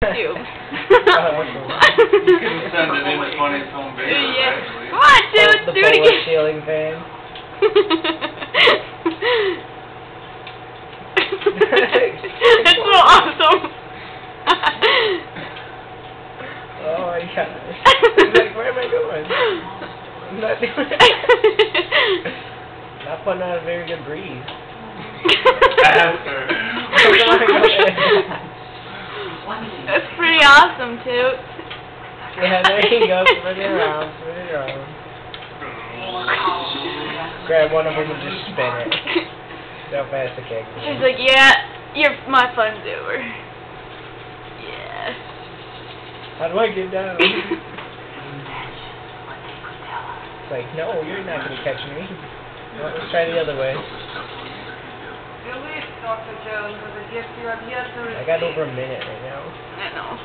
Cube. You can send it in a funny home video, Yeah. actually. Come on, dude, The do it Polish again. ceiling fan. That's so awesome. Oh my gosh. He's like, where am I going? I'm not doing it. Not putting on a very good breeze. After. That's pretty awesome, Toot. Yeah, there you go. Spin it around, spin it around. Grab one of them and just spin it. See how fast it can go. She's like, yeah, my fun's over. Yeah. How do I get down? It's like, no, you're not going to catch me. No, let's try the other way. Dr. Jones, with a gift you have yet to receive. I got over a minute right now. I know.